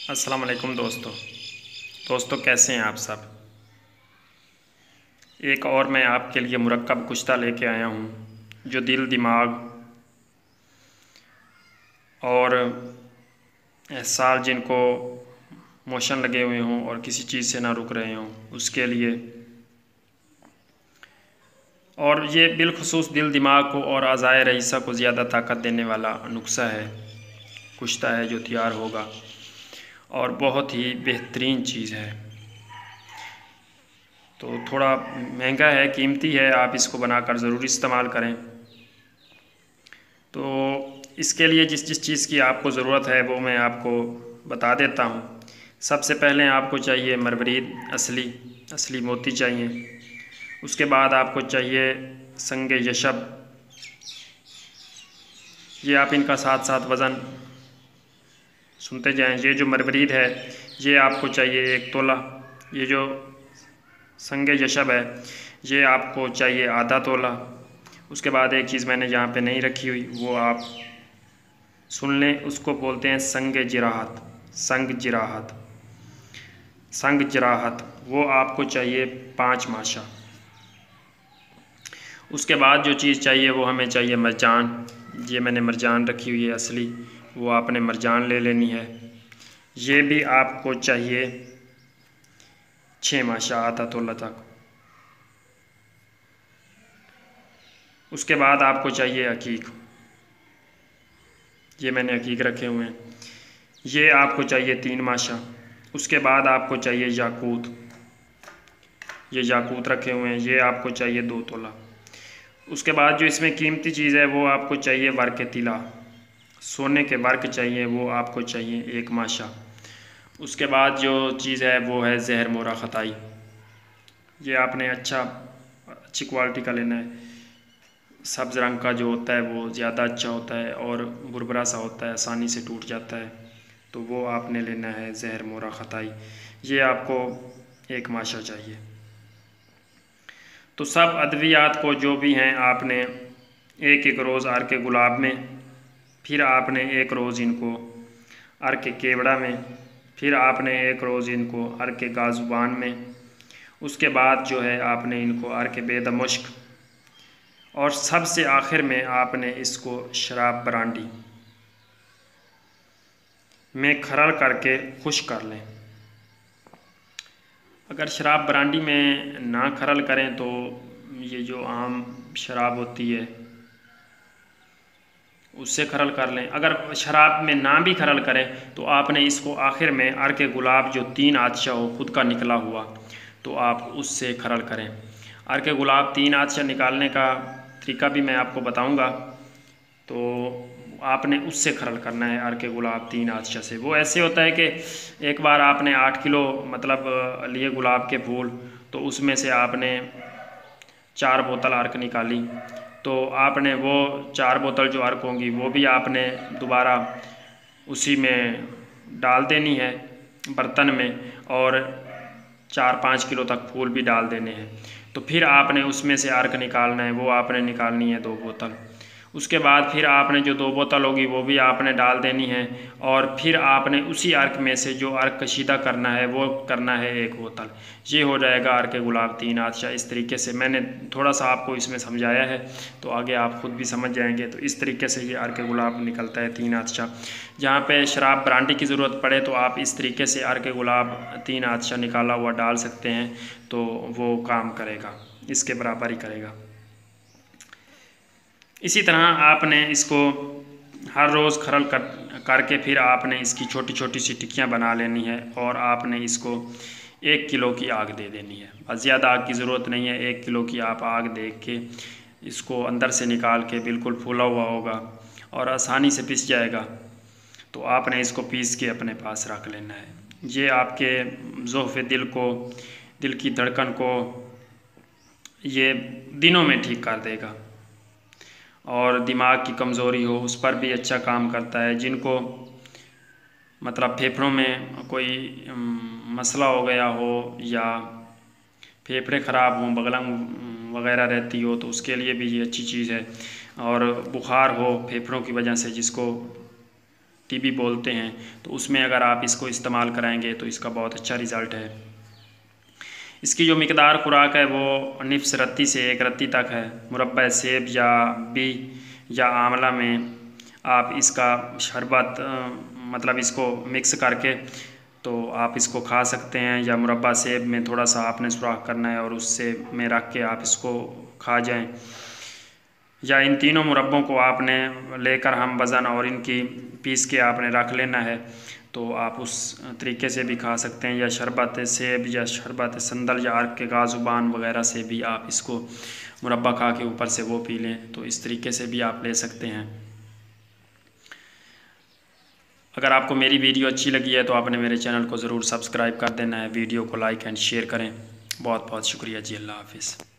अस्सलाम वालेकुम दोस्तों कैसे हैं आप सब। एक और मैं आपके लिए मुरक्कब कुश्ता लेके आया हूँ जो दिल दिमाग और एहसास जिनको मोशन लगे हुए हों और किसी चीज़ से ना रुक रहे हों उसके लिए, और ये बिलखुसूस दिल दिमाग को और अज़ाए रईसा को ज़्यादा ताकत देने वाला नुस्खा है, कुश्ता है जो तैयार होगा और बहुत ही बेहतरीन चीज़ है। तो थोड़ा महंगा है, कीमती है, आप इसको बनाकर ज़रूर इस्तेमाल करें। तो इसके लिए जिस जिस चीज़ की आपको ज़रूरत है वो मैं आपको बता देता हूँ। सबसे पहले आपको चाहिए मरमरीद असली मोती चाहिए। उसके बाद आपको चाहिए संगे यशब, ये आप इनका साथ साथ वज़न सुनते जाएं। ये जो मरमरीद है ये आपको चाहिए 1 तोला। ये जो संगे यशब है ये आपको चाहिए आधा तोला। उसके बाद एक चीज़ मैंने यहाँ पे नहीं रखी हुई वो आप सुन लें, उसको बोलते हैं संग जिराहत, वो आपको चाहिए 5 माशा। उसके बाद जो चीज़ चाहिए वो हमें चाहिए मरजान। ये मैंने मरजान रखी हुई है असली, वो आपने मरजान ले लेनी है। ये भी आपको चाहिए 6 माशा, आधा तोला तक। उसके बाद आपको चाहिए अकीक, ये मैंने अकीक रखे हुए हैं, ये आपको चाहिए 3 माशा। उसके बाद आपको चाहिए याकूत, ये याकूत रखे हुए हैं, ये आपको चाहिए 2 तोला। उसके बाद जो इसमें कीमती चीज़ है वो आपको चाहिए वर्क तिला, सोने के वर्क चाहिए, वो आपको चाहिए 1 माशा। उसके बाद जो चीज़ है वो है जहर मोरा ख़ताई, ये आपने अच्छी क्वालिटी का लेना है। सब्ज़ रंग का जो होता है वो ज़्यादा अच्छा होता है और बुरबरा सा होता है, आसानी से टूट जाता है, तो वो आपने लेना है जहर मोरा ख़ताई, ये आपको 1 माशा चाहिए। तो सब अद्वियात को जो भी हैं आपने एक रोज़ अर्क गुलाब में, फिर आपने 1 रोज़ इनको अर्क केवड़ा में, फिर आपने 1 रोज़ इनको अर्क गाजुबान में, उसके बाद जो है आपने इनको अर्क बेदमुश्क, और सबसे आखिर में आपने इसको शराब ब्रांडी में खरल करके खुश कर लें। अगर शराब ब्रांडी में ना खरल करें तो ये जो आम शराब होती है उससे खरल कर लें। अगर शराब में ना भी खरल करें तो आपने इसको आखिर में अर्क गुलाब जो 3 आदशा हो खुद का निकला हुआ, तो आप उससे खरल करें। अर्क गुलाब 3 आदशा निकालने का तरीका भी मैं आपको बताऊंगा, तो आपने उससे खरल करना है अर्क गुलाब 3 आदशा से। वो ऐसे होता है कि एक बार आपने 8 किलो मतलब लिए गुलाब के फूल, तो उसमें से आपने 4 बोतल अर्क निकाली, तो आपने वो 4 बोतल जो अर्क होंगी वो भी आपने दोबारा उसी में डाल देनी है बर्तन में, और 4-5 किलो तक फूल भी डाल देने हैं। तो फिर आपने उसमें से अर्क निकालना है, वो आपने निकालनी है 2 बोतल। उसके बाद फिर आपने जो 2 बोतल होगी वो भी आपने डाल देनी है, और फिर आपने उसी अर्क में से जो अर्क कशीदा करना है वो करना है 1 बोतल। ये हो जाएगा अर्क गुलाब 3 आदशा। इस तरीके से मैंने थोड़ा सा आपको इसमें समझाया है, तो आगे आप ख़ुद भी समझ जाएंगे। तो इस तरीके से ये अर्क गुलाब निकलता है 3 आदशा। जहाँ पे शराब ब्रांडी की ज़रूरत पड़े तो आप इस तरीके से अर्क गुलाब 3 आदशा निकाला हुआ डाल सकते हैं, तो वो काम करेगा, इसके बराबर ही करेगा। इसी तरह आपने इसको हर रोज़ खरल करके फिर आपने इसकी छोटी छोटी सी टिक्कियाँ बना लेनी है, और आपने इसको 1 किलो की आग दे देनी है। बस ज़्यादा आग की ज़रूरत नहीं है, 1 किलो की आप आग दे के इसको अंदर से निकाल के बिल्कुल फूला हुआ होगा और आसानी से पिस जाएगा, तो आपने इसको पीस के अपने पास रख लेना है। ये आपके ज़ोफ़े दिल की धड़कन को ये दिनों में ठीक कर देगा, और दिमाग की कमज़ोरी हो उस पर भी अच्छा काम करता है। जिनको मतलब फेफड़ों में कोई मसला हो गया हो या फेफड़े ख़राब हों, बगलंग वगैरह रहती हो, तो उसके लिए भी ये अच्छी चीज़ है। और बुखार हो फेफड़ों की वजह से जिसको, टीबी बोलते हैं, तो उसमें अगर आप इसको इस्तेमाल कराएंगे तो इसका बहुत अच्छा रिज़ल्ट है। इसकी जो मिकदार खुराक है वो निफ्स रत्ती से 1 रत्ती तक है। मुरब्बा सेब या बी या आंवला में आप इसका शरबत मतलब इसको मिक्स करके तो आप इसको खा सकते हैं, या मुरब्बा सेब में थोड़ा सा आपने सुराख करना है और उससे में रख के आप इसको खा जाएं, या इन तीनों मुरब्बों को आपने लेकर हम वज़न और इनकी पीस के आपने रख लेना है, तो आप उस तरीके से भी खा सकते हैं। या शरबत सेब या शरबत संदल या अर्क के गाजुबान वगैरह से भी आप इसको मुरब्बा खा के ऊपर से वो पी लें, तो इस तरीके से भी आप ले सकते हैं। अगर आपको मेरी वीडियो अच्छी लगी है तो आपने मेरे चैनल को ज़रूर सब्सक्राइब कर देना है, वीडियो को लाइक एंड शेयर करें। बहुत बहुत शुक्रिया जी, अल्लाह हाफिज़।